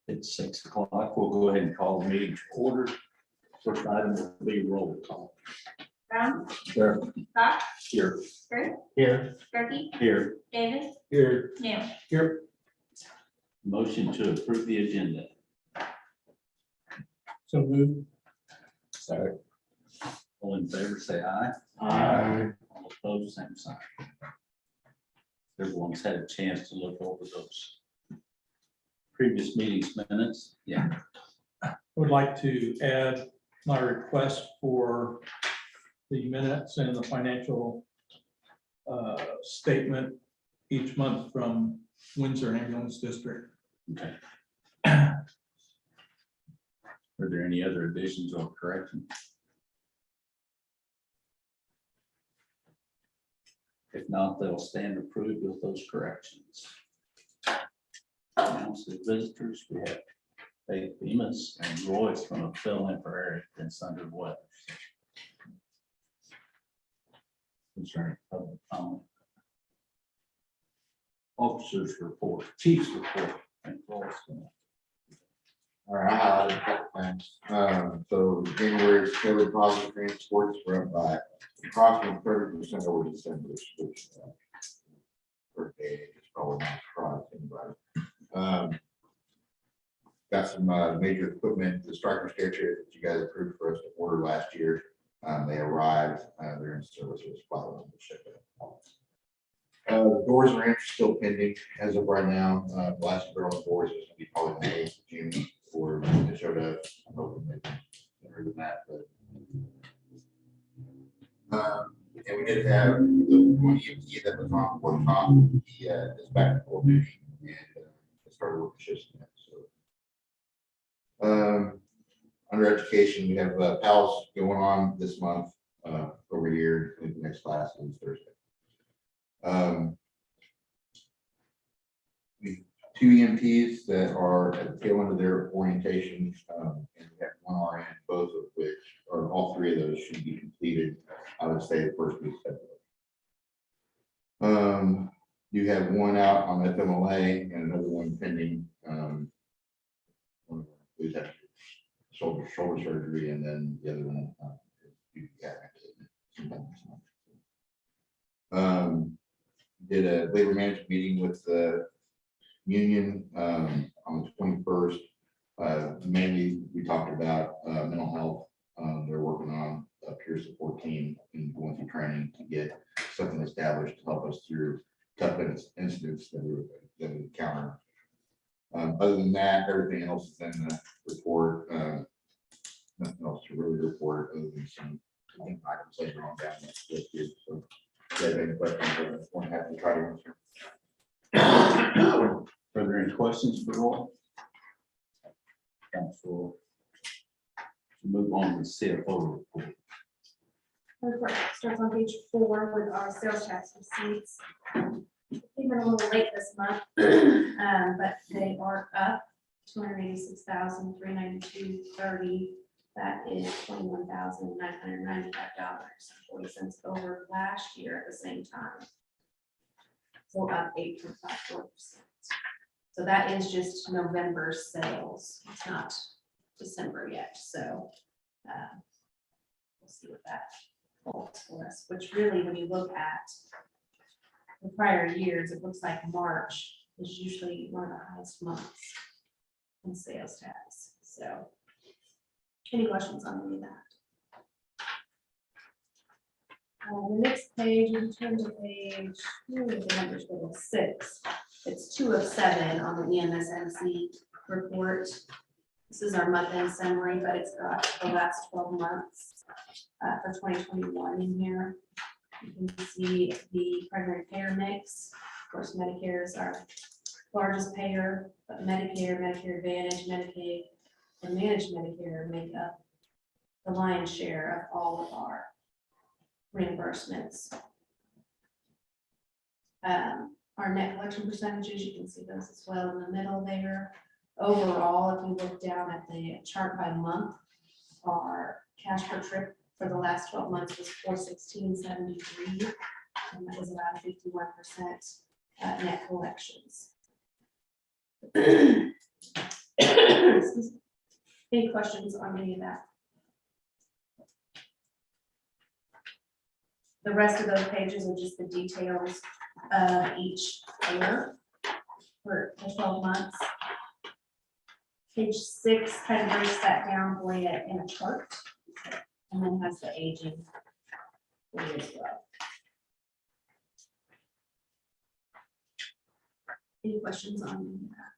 It's 6 o'clock. We'll go ahead and call the meeting to order. First item will be roll call. Brown, Here. Scott, Here. Greg, Here. Turkey, Here. Davis, Here. Neil. Here. Motion to approve the agenda. So moved. Sorry. All in favor, say aye. Aye. All opposed, same sign. Everyone's had a chance to look over those previous meetings minutes. Yeah. I would like to add my request for the minutes and the financial statement each month from Windsor Ambulance District. Okay. Are there any other additions or corrections? If not, they'll stand approved with those corrections. Announce the visitors, we have Faith Bemis and Royce from a fill-in for Eric and Sandra Weathers. Concerning public comment. Officers report, chief's report. And Royce. All right, I highlighted a couple things. So January's COVID positive transports were up by approximately 30% over December, which for a it's probably not a surprise to anybody. Got some major equipment, the striker stair chairs that you guys approved for us to order last year. They arrived, they're in service with spot on the ship. The doors are in, still pending as of right now. Last year on the doors is going to be probably May, June, or they showed up. I'm hoping they never than that, but and we did have the one EMT that was on board top. He is back to full duty and started working shifts now. So under education, we have PALS going on this month over here. I think the next class is Thursday. We have 2 EMTs that are at the tail end of their orientation, and we have 1 RN, both of which, or all 3 of those should be completed, I would say, the first week of February. You have 1 out on FMLA and another 1 pending. Who's had shoulder surgery, and then the other one did a labor management meeting with the union on the 21st. Mainly we talked about mental health. They're working on a peer support team and going through training to get something established to help us through tough incidents that we encounter. Other than that, everything else is in the report. Nothing else to really report other than some items later on down that list here. So if you have any questions, I'm happy to try to answer. Are there any questions for Roy? Council. Move on to CFO report. Report starts on page 4 with our sales tax receipts. Came in a little late this month, but they are up $286,392.30. That is $21,995.40 over last year at the same time. So up 8.54%. So that is just November's sales. It's not December yet. So we'll see what that holds for us. Which really, when you look at the prior years, it looks like March is usually one of the highest months in sales tax. So, any questions on any of that? The next page, in terms of page, the numbers little 6. It's 2 of 7 on the EMS report. This is our month-end summary, but it's got the last 12 months for 2021 in here. You can see the primary payer mix. Of course, Medicare is our largest payer, but Medicare, Medicare Advantage, Medicaid, and Managed Medicare make up the lion's share of all of our reimbursements. Our net collection percentages, you can see those as well in the middle there. Overall, if you look down at the chart by month, our cash per trip for the last 12 months was $416.73, and that was about 51% net collections. Excuse me. Any questions on any of that? The rest of those pages are just the details of each year for the 12 months. Page 6 kind of breaks that down for you in a chart, and then has the aging for you as well. Any questions on that?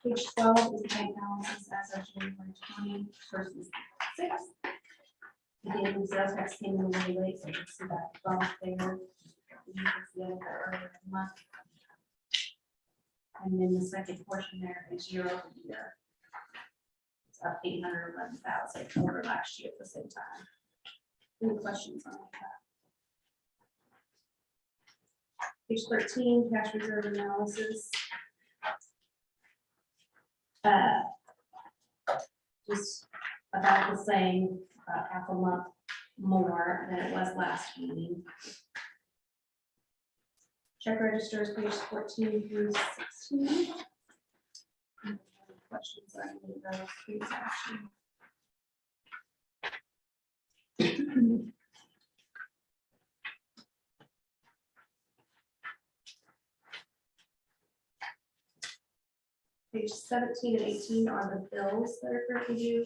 Page 12 is the bank balances as of January 20 versus 6. Again, the sales tax came in really late, so you can see that bump there. You can see it earlier in the month. And then the second portion there is year over year. It's up 811,000 over last year at the same time. Any questions on that? Page 13, cash reserve analysis. Just about the same, about half a month more than it was last meeting. Check registers, page 14 through 16. Any questions on any of those transactions? Page 17 and 18 are the bills that are currently due.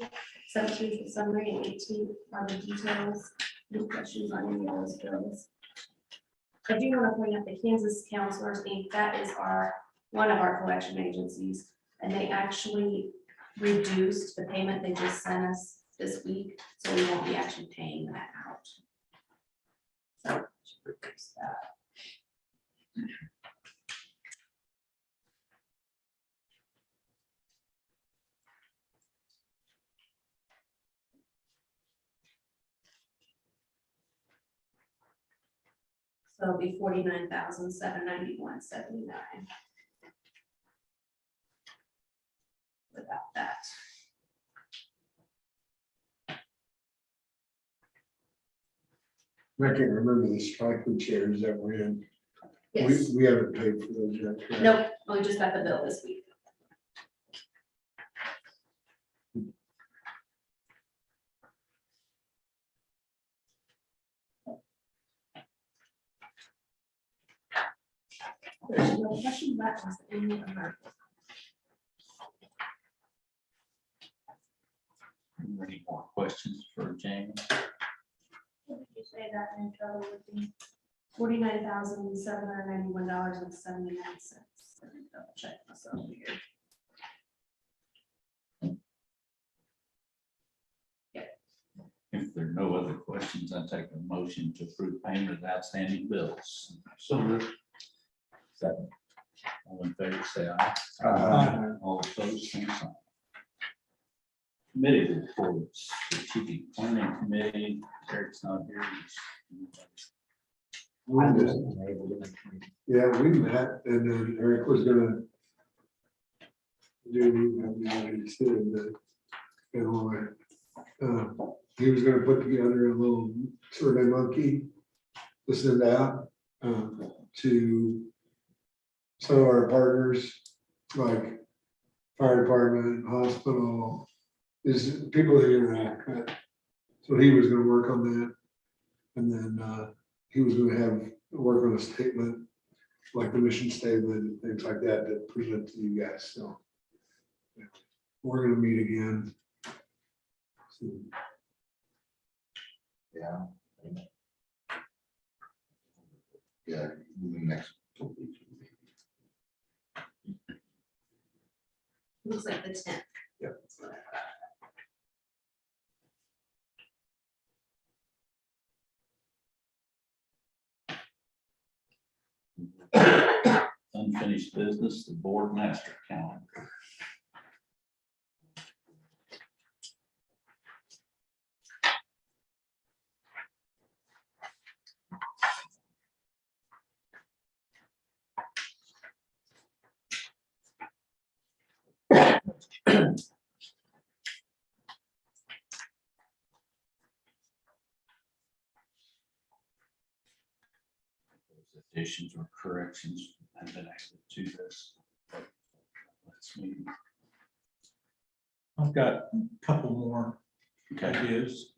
17 is the summary and 18 are the details. Any questions on any of those bills? I do want to point out the Kansas Counselors Inc. That is one of our collection agencies, and they actually reduced the payment they just sent us this week, so we won't be actually paying that out. So should reduce that. So it'll be 49,791.79. Without that. I can't remember the striker chairs that were in. Yes, We haven't paid for those yet. correct? nope, we just got the bill this week. There's no question, that was the end of our. Any more questions for Jamie? What did you say that in trouble with me? $49,791.79. Let me double check myself here. If there are no other questions, I take a motion to approve payment of outstanding bills. So moved. Second. All in favor, say aye. All opposed, same sign. Committee reports, strategic planning committee, Eric's not here. Yeah, we met and then Eric was gonna do, he said that, he was gonna put together a little survey monkey to send out to some of our partners, like fire department, hospital, is people that interact with. So he was gonna work on that. And then he was gonna have, work on a statement, like the mission statement, and things like that, to present to you guys, so. Yeah. We're gonna meet again. soon. Yeah. Yeah, next. Looks like the 10th. Yep. That's what I thought. Unfinished business, the board master calendar. Additions or corrections I've been added to this. Let's meet. I've got a couple more Okay. ideas.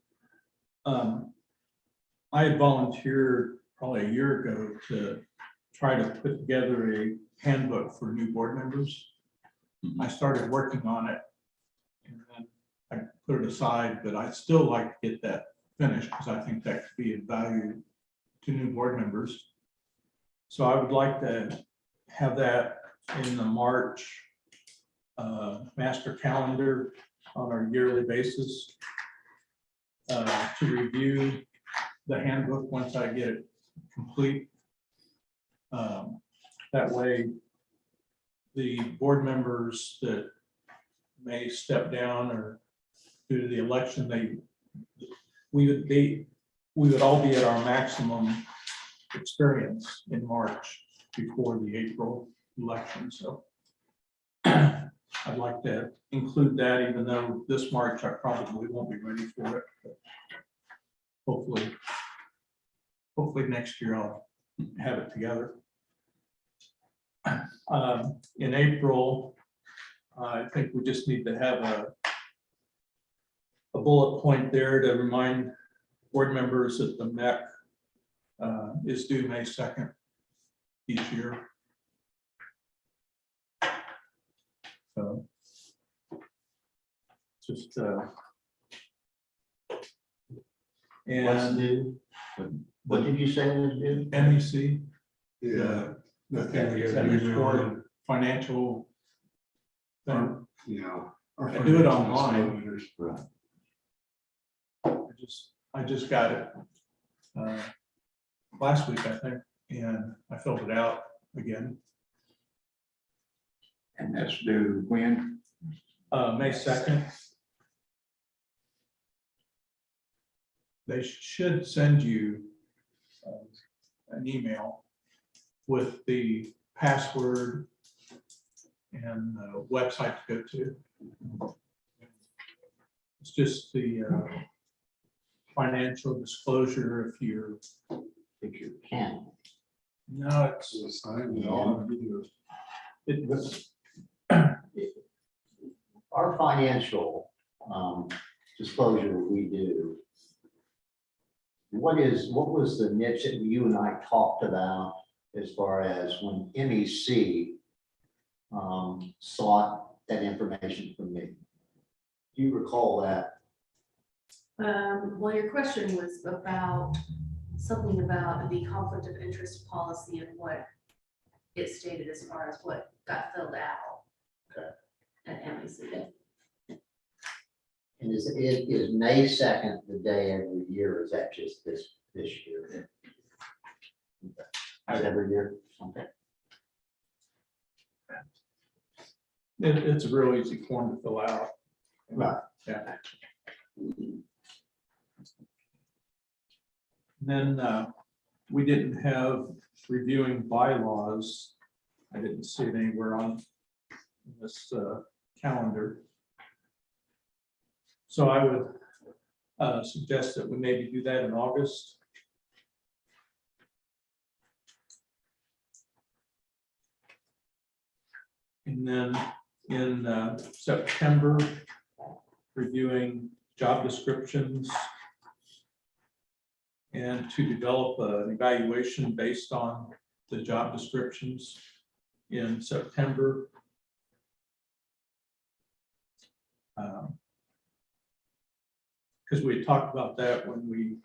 I had volunteered probably a year ago to try to put together a handbook for new board members. I started working on it and then I put it aside, but I'd still like to get that finished because I think that could be of value to new board members. So I would like to have that in the March master calendar on our yearly basis to review the handbook once I get it complete. That way, the board members that may step down or due to the election, we would all be at our maximum experience in March before the April election. So I'd like to include that, even though this March I probably won't be ready for it. But hopefully next year I'll have it together. In April, I think we just need to have a bullet point there to remind board members that the MEC is due May 2nd each year. So just What's and new? What did you say was new? MEC, Yeah. that report, financial thing. Yeah. I do it online. Right. I just got it last week, I think, and I filled it out again. And that's due when? May 2nd. They should send you an email with the password and the website to go to. It's just the financial disclosure if you're, If you can. no, it's, it's, Our financial disclosure we do. What was the niche that you and I talked about as far as when MEC sought that information from me? Do you recall that? Well, your question was about something about the conflict of interest policy and what it stated as far as what got filled out. Okay. At MEC. And is May 2nd the day every year? Or is that just this year? Okay. Every year? Okay. it's a real easy form to fill out. Right. Yeah. Then we didn't have reviewing bylaws. I didn't see it anywhere on this calendar. So I would suggest that we maybe do that in August. And then in September, reviewing job descriptions and to develop an evaluation based on the job descriptions in September. Because we had talked about that when we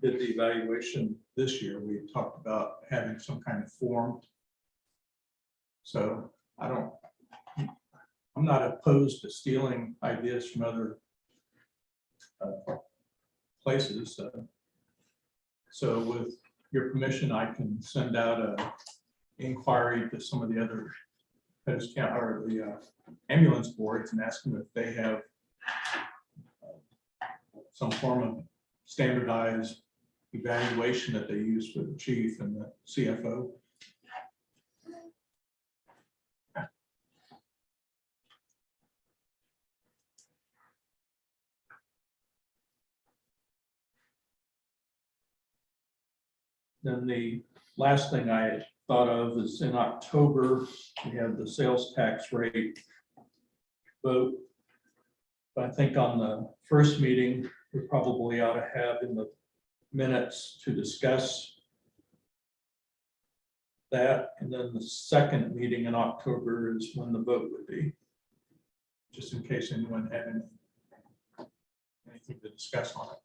did the evaluation this year. We had talked about having some kind of form. So I'm not opposed to stealing ideas from other places. So with your permission, I can send out an inquiry to some of the other Pettis County or the ambulance boards and ask them if they have some form of standardized evaluation that they use for the chief and the CFO. Then the last thing I had thought of is in October, we have the sales tax rate vote. But I think on the first meeting, we probably ought to have in the minutes to discuss that. And then the second meeting in October is when the vote would be. Just in case anyone had anything to discuss on it.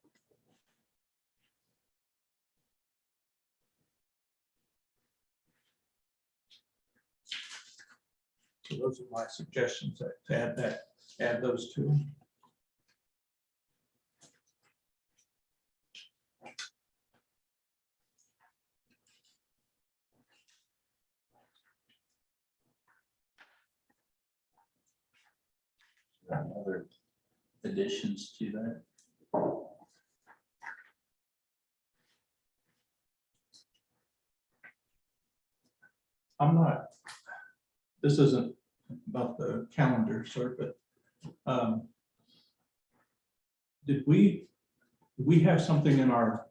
So those are my suggestions to add those two. Other additions to that? I'm not, this isn't about the calendar, sir, but did we have something in our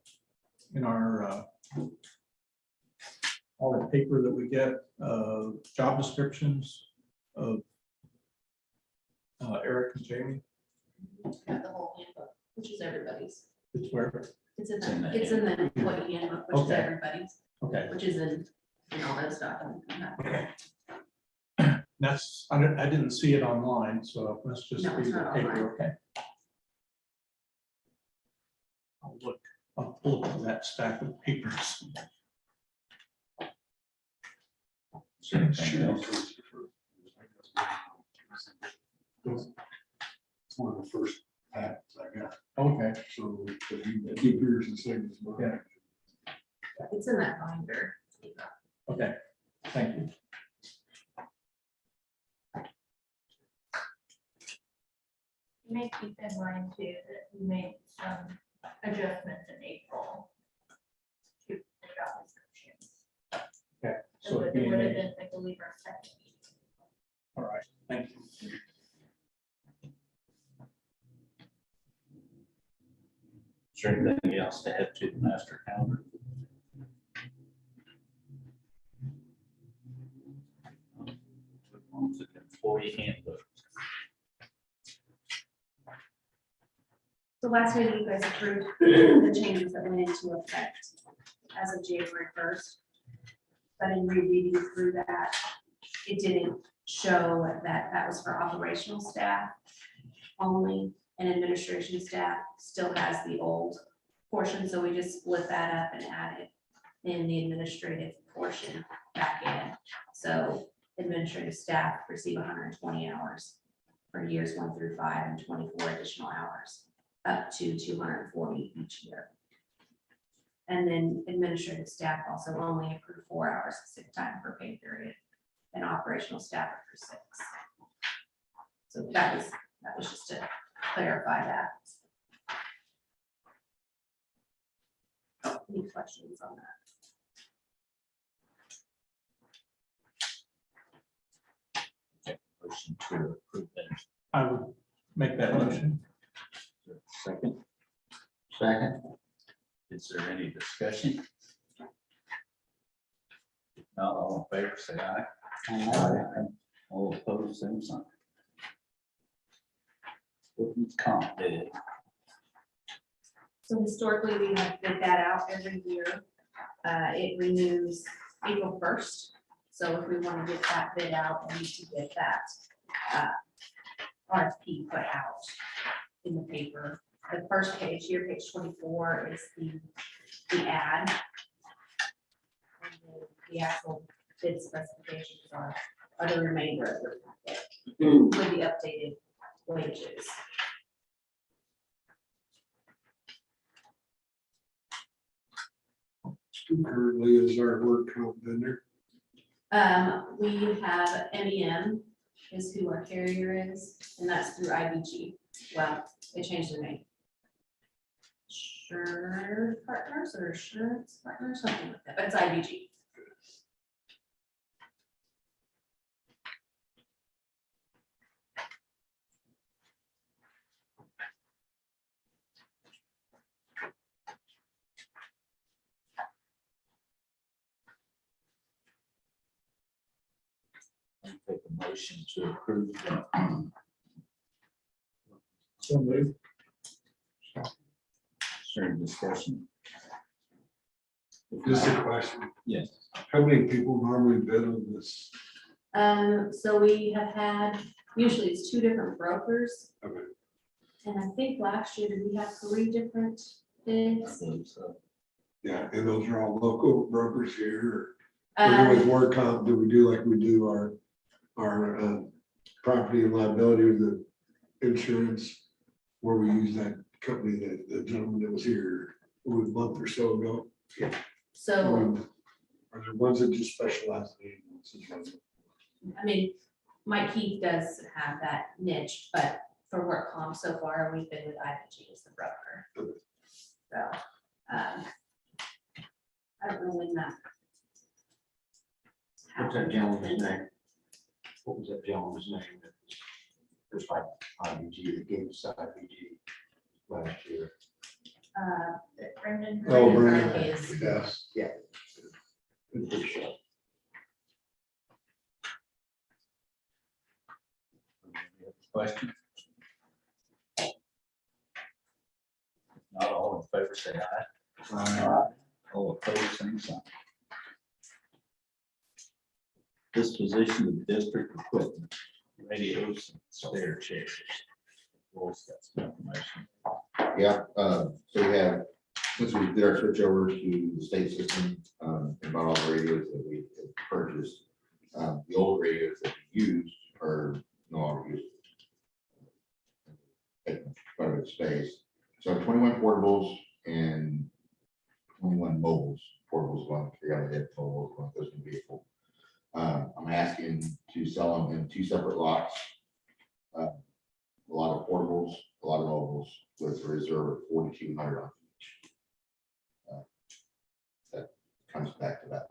all the paper that we get, job descriptions of Eric and Jamie? Got the whole handbook, which is everybody's. It's where, It's in It's in the, the it's in the employee handbook, which is Okay. everybody's, okay, which is in all those documents. that's, I didn't see it online, so let's just No, it's read the not paper, online. okay? I'll pull up that stack of papers. Is there anything else? It's one of the first packs I got, Okay, so if you keep yours and save this. Yeah. It's in that binder. okay, thank you. You may keep in mind too that we made some adjustments in April to the job descriptions. Okay, So so it it'd be would have in- been, I believe, our second meeting. all right, thank you. Is there anything else to add to the master calendar? On to the employee handbook. So last meeting, you guys approved the changes that went into effect as of January 1st. But in rereading through that, it didn't show that that was for operational staff only, and administration staff still has the old portion, so we just split that up and added in the administrative portion back in. So administrative staff receive 120 hours for years 1 through 5 and 24 additional hours, up to 240 each year. And then administrative staff also only accrue 4 hours of sick time per pay period, and operational staff accrue 6. So that was just to clarify that. Oh, any questions on that? Motion to approve that. I would make that motion. Second, Second, is there any discussion? If not, all in favor, say aye. All opposed, same sign. Workman's comp bid. So historically, we have bid that out every year. It renews April 1st. So if we want to get that bid out, we need to get that RFP put out in the paper. The first page here, page 24, is the ad. And then the actual bid specifications are the remainder of the packet with the updated wages. Who currently is our work comp vendor? We have MEM is who our carrier is, and that's through IBG. Well, they changed their name. Sure Partners or Assurance Partners, something like that, but it's IBG. motion to approve that. So moved. Certain discussion. If Just not, a question, yes. how many people normally bid on this? So we have had, usually it's 2 different brokers. Okay. And I think last year, did we have 3 different I bids? believe so. Yeah, and those are all local brokers here. Or do with Um, work comp, do we do like we do our property and liability or the insurance? Where we use that company, that the gentleman that was here a month or so ago. So, Are there ones that just specialize in ambulance? I mean, Mike Keith does have that niche, but for work comp so far, we've been with IPG as the broker. So, I don't know when that. What's that gentleman's name? What was that gentleman's name? Just like IBG, that gave us IBG last year. Brendan. Oh, Brandon Brandon, is- yes. Good show. Question? Not all in favor, say aye. All opposed, same sign. Disposition of district equipment, radios, and stair chairs. Roy's got some information. Yeah, so we have, since we did our switch over to the state system, and bought all the radios that we had purchased, the old radios that we used are no longer used. Taking quite a bit of space. So 21 portables and 21 mobiles. Portables one, 3 on the head, mobiles one goes in the vehicle. I'm asking to sell them in 2 separate lots. A lot of portables, a lot of mobiles, with a reserve of 4,200 on each. That comes back to that.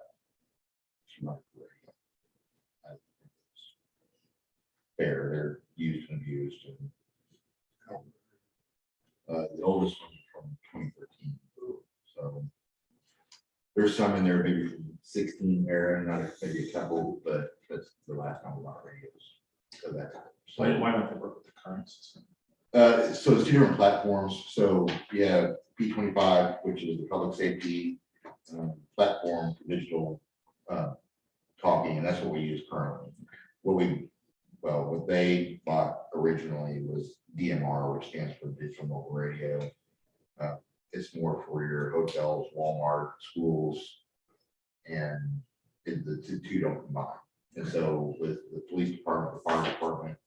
Fair, they're used and abused. And the oldest one from 2013. So there's some in there, maybe from 16 era, not maybe a couple, but that's the last time we bought radios. So that's. Why don't they work with the current system? So it's 2 different platforms. So you have P25, which is the public safety platform for digital talking, and that's what we use currently. What they bought originally was DMR, which stands for digital mobile radio. It's more for your hotels, Walmart, schools, and the 2 don't combine. And so with the police department, the fire department,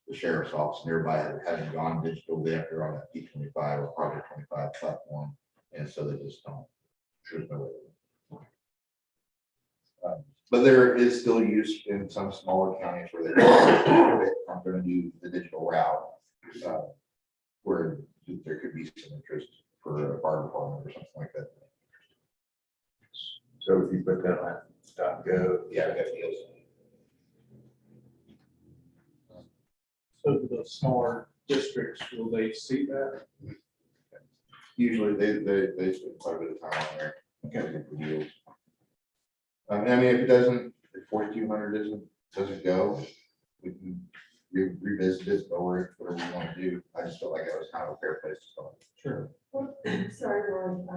the sheriff's office, and everybody having gone digital, they have to run that P25 or Project 25 platform, and so they just don't. There's no way. But there is still use in some smaller counties where they're going to do the digital route, where there could be some interest for a fire department or something like that. So if you put that on .gov. Yeah, that deals. So the smaller districts, will they see that? Usually they spend quite a bit of time on there. Okay. For deals. I mean, if it doesn't, if 4,200 doesn't go, we can revisit it or whatever we want to do. I just felt like that was kind of a fair place to start. Sure. Sorry, Lauren,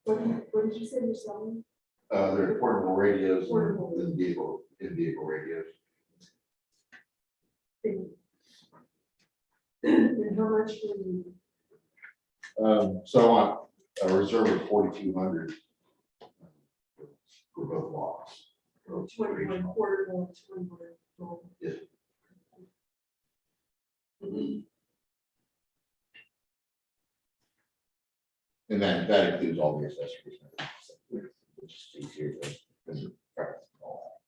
what did you say you're selling? They're portable radios Portable. and in-vehicle radios. And how much do you? So I want a reserve of 4,200 for both lots. 21 portable, 21 mobile. Yes. And that includes all the accessories, which is easier to track all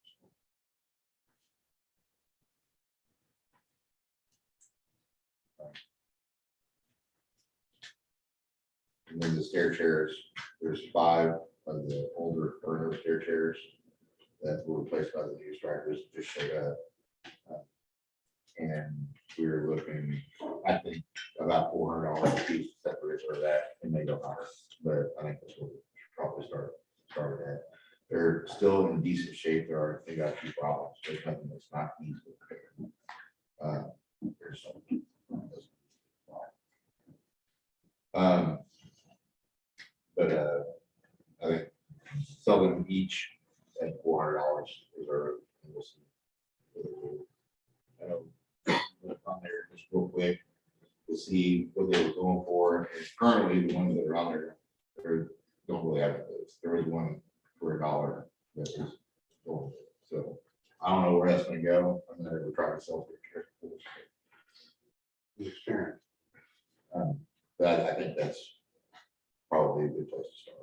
that. And then the stair chairs, there's 5 of the older Furno stair chairs that were replaced by the new strikers that just showed up. And we were looking, I think, about $400 a piece separate for that, and they don't matter. But I think that's what we should probably started at. They're still in decent shape. They got a few problems. There's nothing that's not easy. there's some- But, I think sell them each at $400 is our. Look on there just real quick to see what they were going for. And currently, the ones that are on there, they don't really have this. There was one for $1 that was sold. So I don't know where that's gonna go. I'm gonna ever try to sell it. Experience. But I think that's probably a good place to start.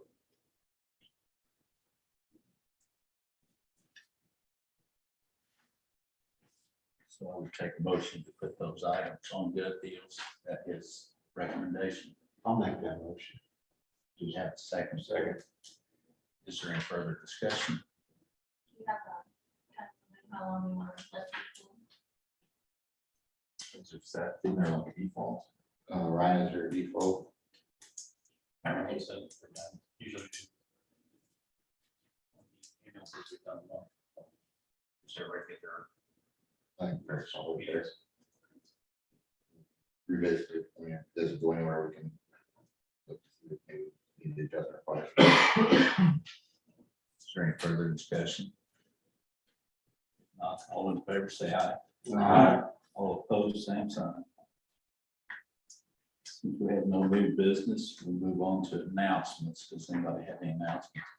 So I would take a motion to put those items on good deals at his recommendation. I'll make that motion. Do you have a second? Second. Is there any further discussion? You have a, kind of how long you want to let people. Is it set in there like a default? Ryan, is there a default? I think so. Usually do. Emails that we've done one. Is there a regular? I think very solid there. Revisit it. I mean, does it go anywhere we can? Look to see if maybe we need to adjust our price. Is there any further discussion? Not all in favor, say aye. Aye. All opposed, same sign. Since we have no new business, we'll move on to announcements. Does anybody have any announcements?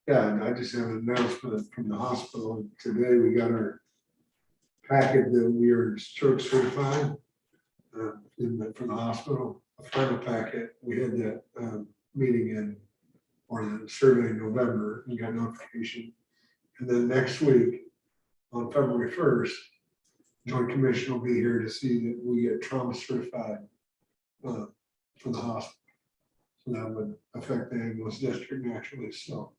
Yeah, and I just have an announcement from the hospital. Today, we got our packet that we are stroke certified from the hospital, a final packet. We had that meeting in, or the survey in November, and got notification. And then next week, on February 1st, Joint Commission will be here to see that we get trauma certified from the hospital. So that would affect the ambulance district naturally, so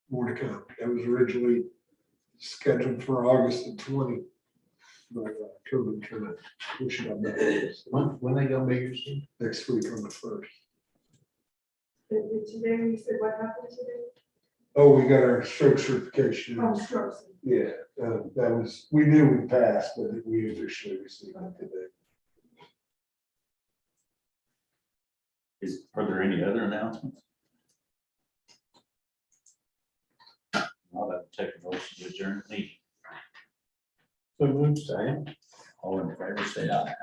more to come. That was originally scheduled for August of 20. But COVID kind of pushed it up back. When they go bigger, Steve? Next week on the 1st. Today, you said what happened today? Oh, we got our stroke certification. Oh, strokes. Yeah, that was, we knew we passed, but we officially received it today. Are there any other announcements? I'll have to take a motion to adjourn the meeting. So moved. All in favor, say aye.